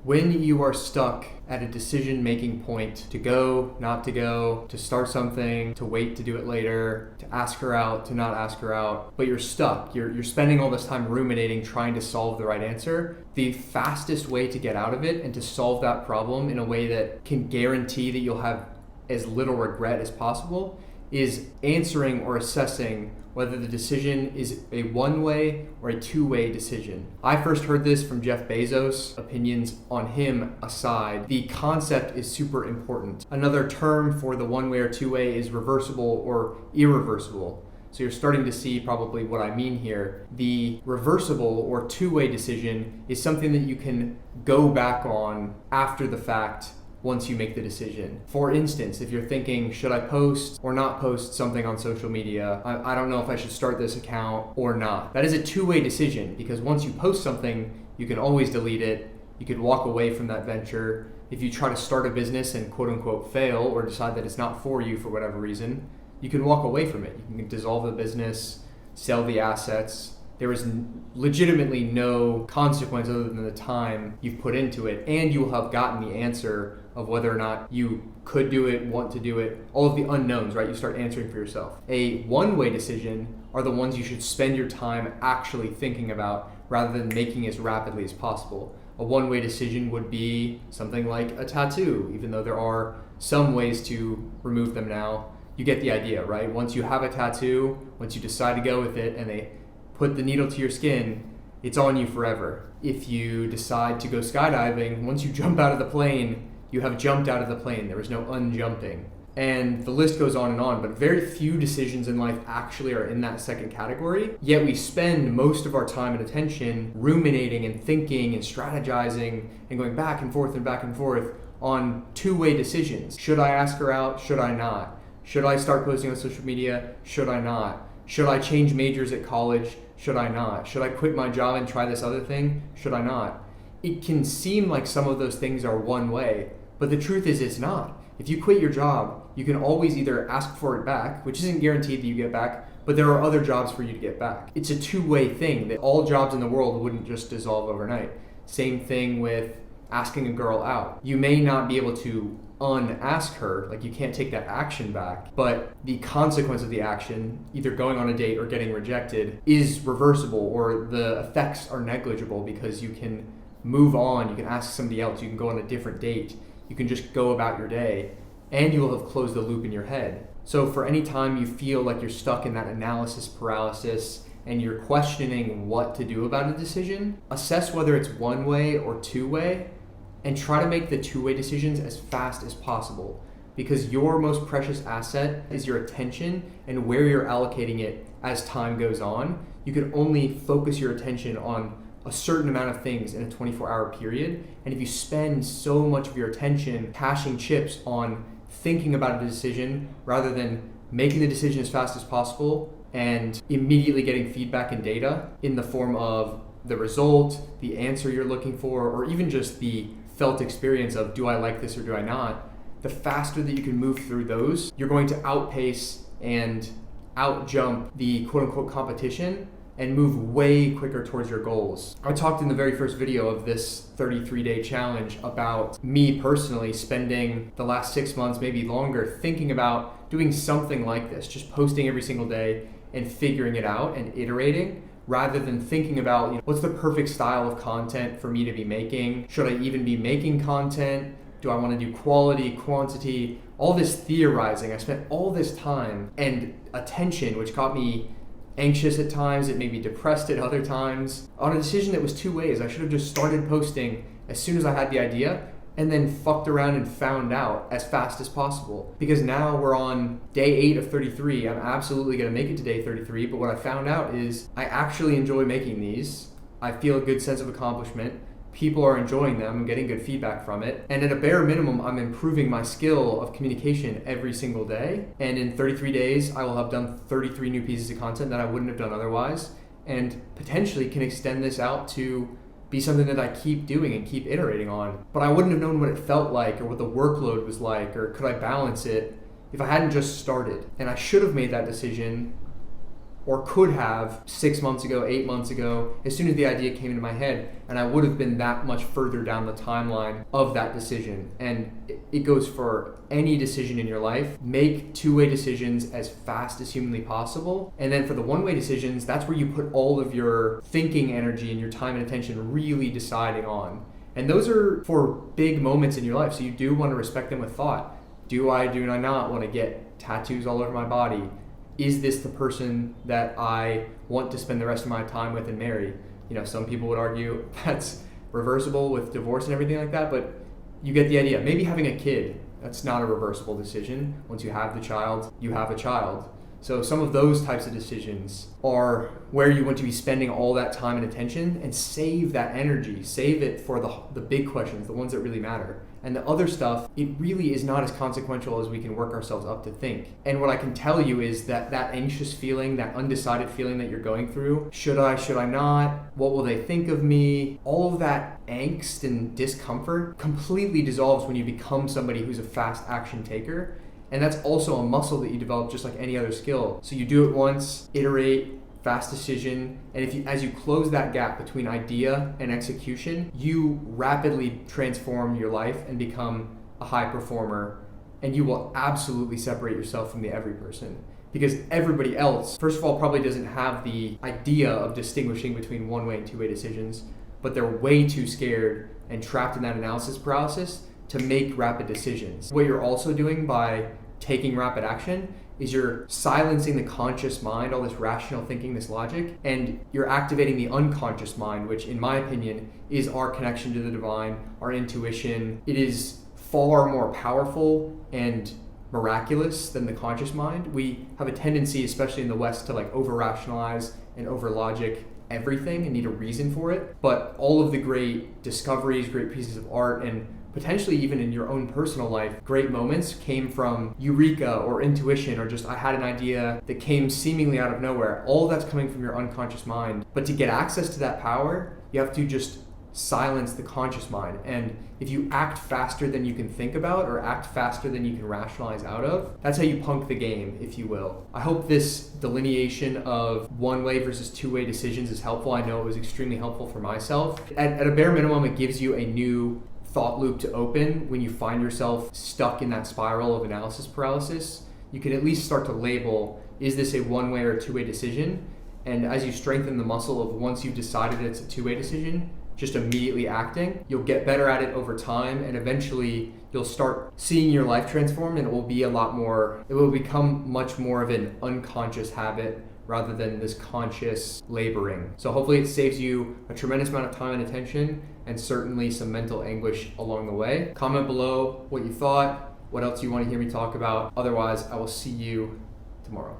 When you are stuck at a decision-making point to go, not to go, to start something, to wait to do it later, to ask her out, to not ask her out, but you're stuck, you're spending all this time ruminating, trying to solve the right answer, the fastest way to get out of it and to solve that problem in a way that can guarantee that you'll have as little regret as possible is answering or assessing whether the decision is a one-way or a two-way decision. I first heard this from Jeff Bezos. Opinions on him aside, the concept is super important. Another term for the one-way or two-way is reversible or irreversible. So you're starting to see probably what I mean here. The reversible or two-way decision is something that you can go back on after the fact once you make the decision. For instance, if you're thinking, should I post or not post something on social media? I don't know if I should start this account or not. That is a two-way decision because once you post something, you can always delete it. You could walk away from that venture. If you try to start a business and quote unquote fail or decide that it's not for you for whatever reason, you can walk away from it. You can dissolve the business, sell the assets. There is legitimately no consequence other than the time you've put into it, and you will have gotten the answer of whether or not you could do it, want to do it, all of the unknowns, right? You start answering for yourself. A one-way decision are the ones you should spend your time actually thinking about rather than making as rapidly as possible. A one-way decision would be something like a tattoo, even though there are some ways to remove them now. You get the idea, right? Once you have a tattoo, once you decide to go with it and they put the needle to your skin, it's on you forever. If you decide to go skydiving, once you jump out of the plane, you have jumped out of the plane. There is no unjumping. And the list goes on and on, but very few decisions in life actually are in that second category. Yet we spend most of our time and attention ruminating and thinking and strategizing and going back and forth on two-way decisions. Should I ask her out? Should I not? Should I start posting on social media? Should I not? Should I change majors at college? Should I not? Should I quit my job and try this other thing? Should I not? It can seem like some of those things are one way, but the truth is it's not. If you quit your job, you can always either ask for it back, which isn't guaranteed that you get back, but there are other jobs for you to get back. It's a two-way thing that all jobs in the world wouldn't just dissolve overnight. Same thing with asking a girl out. You may not be able to unask her, like you can't take that action back, but the consequence of the action, either going on a date or getting rejected, is reversible, or the effects are negligible because you can move on, you can ask somebody else, you can go on a different date, you can just go about your day, and you will have closed the loop in your head. So for any time you feel like you're stuck in that analysis paralysis and you're questioning what to do about a decision, assess whether it's one way or two way, and try to make the two-way decisions as fast as possible, because your most precious asset is your attention and where you're allocating it as time goes on. You can only focus your attention on a certain amount of things in a 24-hour period, and if you spend so much of your attention cashing chips on thinking about a decision rather than making the decision as fast as possible and immediately getting feedback and data in the form of the result, the answer you're looking for, or even just the felt experience of do I like this or do I not, the faster that you can move through those, you're going to outpace and outjump the quote-unquote competition and move way quicker towards your goals. I talked in the very first video of this 33-day challenge about me personally spending the last 6 months, maybe longer, thinking about doing something like this, just posting every single day and figuring it out and iterating, rather than thinking about, what's the perfect style of content for me to be making? Should I even be making content? Do I want to do quality, quantity? All this theorizing. I spent all this time and attention, which got me anxious at times, it made me depressed at other times, on a decision that was two ways. I should have just started posting as soon as I had the idea and then fucked around and found out as fast as possible. Because now we're on day 8 of 33. I'm absolutely gonna make it to day 33, but what I found out is I actually enjoy making these. I feel a good sense of accomplishment. People are enjoying them, I'm getting good feedback from it. And at a bare minimum, I'm improving my skill of communication every single day. And in 33 days, I will have done 33 new pieces of content that I wouldn't have done otherwise, and potentially can extend this out to be something that I keep doing and keep iterating on. But I wouldn't have known what it felt like or what the workload was like, or could I balance it if I hadn't just started. And I should have made that decision or could have 6 months ago, 8 months ago, as soon as the idea came into my head, and I would have been that much further down the timeline of that decision. And it goes for any decision in your life. Make two-way decisions as fast as humanly possible. And then for the one-way decisions, that's where you put all of your thinking energy and your time and attention really deciding on. And those are for big moments in your life, so you do want to respect them with thought. Do I not want to get tattoos all over my body? Is this the person that I want to spend the rest of my time with and marry? Some people would argue that's reversible with divorce and everything like that, but you get the idea. Maybe having a kid, that's not a reversible decision. Once you have the child, you have a child. So some of those types of decisions are where you want to be spending all that time and attention, and save that energy, save it for the big questions, the ones that really matter. And the other stuff, it really is not as consequential as we can work ourselves up to think. And what I can tell you is that anxious feeling, that undecided feeling that you're going through, should I not? What will they think of me? All of that angst and discomfort completely dissolves when you become somebody who's a fast action taker. And that's also a muscle that you develop just like any other skill. So you do it once, iterate, fast decision, and as you close that gap between idea and execution, you rapidly transform your life and become a high performer, and you will absolutely separate yourself from the every person. Because everybody else, first of all, probably doesn't have the idea of distinguishing between one-way and two-way decisions, but they're way too scared and trapped in that analysis paralysis to make rapid decisions. What you're also doing by taking rapid action is you're silencing the conscious mind, all this rational thinking, this logic, and you're activating the unconscious mind, which in my opinion is our connection to the divine, our intuition. It is far more powerful and miraculous than the conscious mind. We have a tendency, especially in the West, to over-rationalize and over-logic everything and need a reason for it. But all of the great discoveries, great pieces of art, and potentially even in your own personal life, great moments came from eureka or intuition, or just I had an idea that came seemingly out of nowhere. All that's coming from your unconscious mind. But to get access to that power, you have to just silence the conscious mind. And if you act faster than you can think about, or act faster than you can rationalize out of, that's how you punk the game, if you will. I hope this delineation of one-way versus two-way decisions is helpful. I know it was extremely helpful for myself. At a bare minimum, it gives you a new thought loop to open when you find yourself stuck in that spiral of analysis paralysis. You can at least start to label, is this a one-way or a two-way decision? And as you strengthen the muscle of once you've decided it's a two-way decision, just immediately acting, you'll get better at it over time, and eventually you'll start seeing your life transform, and it will become much more of an unconscious habit rather than this conscious laboring. So hopefully it saves you a tremendous amount of time and attention, and certainly some mental anguish along the way. Comment below what you thought, what else you want to hear me talk about. Otherwise, I will see you tomorrow.